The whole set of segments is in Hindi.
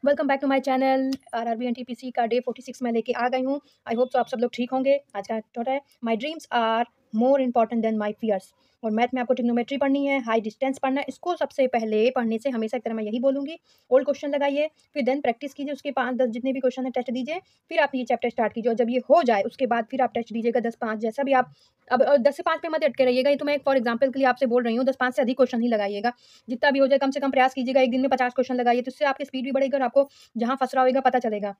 Welcome back to my channel. RRB NTPC का डे 46 मैं लेके आ गई हूँ। आई होप सो आप सब लोग ठीक होंगे। आज का टॉपिक है my dreams are more important than my fears. और मैथ में आपको ट्रिग्नोमेट्री पढ़नी है, हाई डिस्टेंस पढ़ना है। इसको सबसे पहले पढ़ने से हमेशा की तरह मैं यही बोलूँगी, ओल्ड क्वेश्चन लगाइए, फिर देन प्रैक्टिस कीजिए। उसके 5-10 जितने भी क्वेश्चन है टेस्ट दीजिए, फिर आप ये चैप्टर स्टार्ट कीजिए। और जब ये हो जाए उसके बाद फिर आप टेस्ट दीजिएगा 10-5 जैसा भी आप। अब 10 से 5 पे मत अटके रहिएगा। ये तो मैं एक फॉर एग्जाम्पल के लिए आपसे बोल रही हूँ। 10-5 से अधिक क्वेश्चन ही लगाइएगा। जितना भी हो जाए कम से कम प्रयास कीजिएगा। एक दिन में 50 क्वेश्चन लगाइए, तो इससे आपकी स्पीड भी बढ़ेगी और आपको जहाँ फँस रहा होगा पता चलेगा।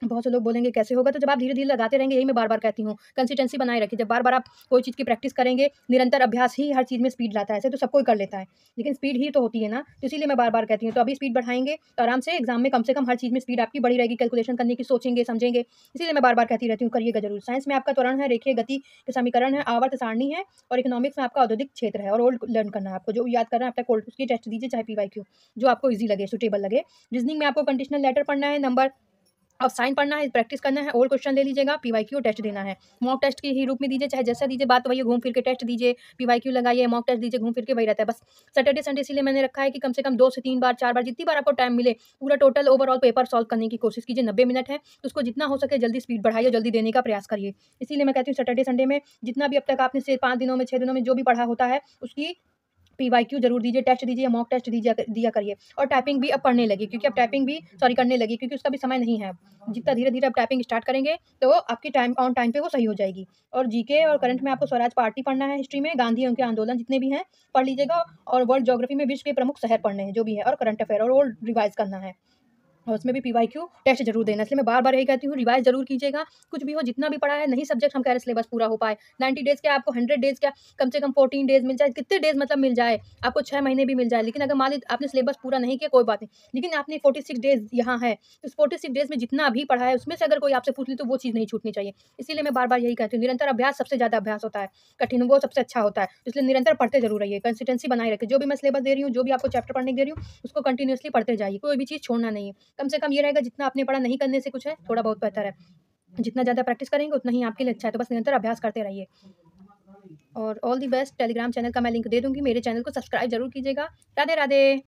बहुत से लोग बोलेंगे कैसे होगा, तो जब आप धीरे-धीरे लगाते रहेंगे, यही मैं बार-बार कहती हूँ, कंसिस्टेंसी बनाए रखिए। जब बार-बार आप कोई चीज़ की प्रैक्टिस करेंगे, निरंतर अभ्यास ही हर चीज़ में स्पीड लाता है। ऐसे तो सब कोई कर लेता है, लेकिन स्पीड ही तो होती है ना, तो इसीलिए मैं बार-बार कहती हूँ। तो अभी स्पीड बढ़ाएँगे, तो आराम से एग्ज़ाम में कम से कम हर चीज़ में स्पीड आपकी बढ़ी रहेगी, कैलकुलेशन करने की सोचेंगे, समझेंगे। इसीलिए मैं बार-बार कहती रहती हूँ, करिएगा ज़रूर। साइंस में आपका त्वरण है, रेखीय गति के समीकरण है, आवर्त सारणी है, और इकोनॉमिक्स में आपका औद्योगिक क्षेत्र है और ओल्ड लर्न करना है आपको। जो याद करना है अब तक ओल्ड, उसकी टेस्ट दीजिए, चाहे पीवाईक्यू, जो आपको ईज़ी लगे, सूटेबल लगे। रीज़निंग में आपको कंडीशनल लेटर पढ़ना है, नंबर अब साइन पढ़ना है, प्रैक्टिस करना है, ओल्ड क्वेश्चन ले लीजिएगा, पीवाईक्यू टेस्ट देना है। मॉक टेस्ट के ही रूप में दीजिए, चाहे जैसा दीजिए, बात वही है, घूम फिर के टेस्ट दीजिए, पीवाईक्यू लगाइए, मॉक टेस्ट दीजिए, घूम फिर के वही रहता है बस। सैटरडे संडे इसीलिए मैंने रखा है कि कम से कम 2 से 3 बार 4 बार जितनी बार आपको टाइम मिले, पूरा टोटल ओवरऑल पेपर सॉल्व करने की कोशिश कीजिए। 90 मिनट है, तो उसको जितना हो सके जल्दी स्पीड बढ़ाइए, जल्दी देने का प्रयास करिए। इसीलिए मैं कहती हूँ सैटरडे संडे में जितना भी अब तक आपने से 5 दिनों में 6 दिनों में जो भी पढ़ा होता है, उसकी पीवाईक्यू ज़रूर दीजिए, टेस्ट दीजिए, मॉक टेस्ट दीजिए दिया करिए। और टाइपिंग भी अब पढ़ने लगी, क्योंकि अब टाइपिंग भी करने लगी, क्योंकि उसका भी समय नहीं है अब। जितना धीरे-धीरे अब टाइपिंग स्टार्ट करेंगे, तो आपकी टाइम ऑन टाइम पे वो सही हो जाएगी। और जीके और करंट में आपको स्वराज पार्टी पढ़ना है, हिस्ट्री में गांधी और उनके आंदोलन जितने भी हैं, पढ़ लीजिएगा। और वर्ल्ड ज्योग्राफी में विश्व के प्रमुख शहर पढ़ने हैं, जो भी है, और करंट अफेयर और ओल्ड रिवाइज़ करना है। और उसमें भी पीवाईक्यू टेस्ट ज़रूर देना। इसलिए मैं बार-बार यही कहती हूँ, रिवाइज़ ज़रूर कीजिएगा। कुछ भी हो, जितना भी पढ़ा है, नहीं सब्जेक्ट हम कह रहे सिलेबस पूरा हो पाए। 90 डेज़ क्या, आपको 100 डेज़ क्या, कम से कम 14 डेज़ मिल जाए, कितने डेज़ मतलब मिल जाए, आपको 6 महीने भी मिल जाए। लेकिन अगर मान लीजिए आपने सिलेबस पूरा नहीं किया, कोई बात नहीं, लेकिन आपने 46 डेज़ यहाँ है, तो इस 46 डेज़ में जितना भी पढ़ा है, उसमें से अगर कोई आपसे पूछ ले, तो वो चीज़ नहीं छूटनी चाहिए। इसीलिए मैं बार-बार यही कहती हूँ, निरंतर अभ्यास सबसे ज़्यादा अभ्यास होता है, कठिन वो सबसे अच्छा होता है। इसलिए निरंतर पढ़ते ज़रूर रहिए, कंसिस्टेंसी बनाए रखिए। जो भी मैं सिलेबस दे रही हूँ, जो भी आपको चैप्टर पढ़ने दे रही हूँ, उसको कंटिन्यूअसली पढ़ते जाइए, कोई भी चीज़ छोड़ना नहीं है। कम से कम ये रहेगा, जितना आपने पढ़ा नहीं करने से कुछ है, थोड़ा बहुत बेहतर है। जितना ज़्यादा प्रैक्टिस करेंगे उतना ही आपके लिए अच्छा है, तो बस निरंतर अभ्यास करते रहिए। और all the best. Telegram channel का मैं लिंक दे दूँगी, मेरे चैनल को सब्सक्राइब ज़रूर कीजिएगा। राधे-राधे।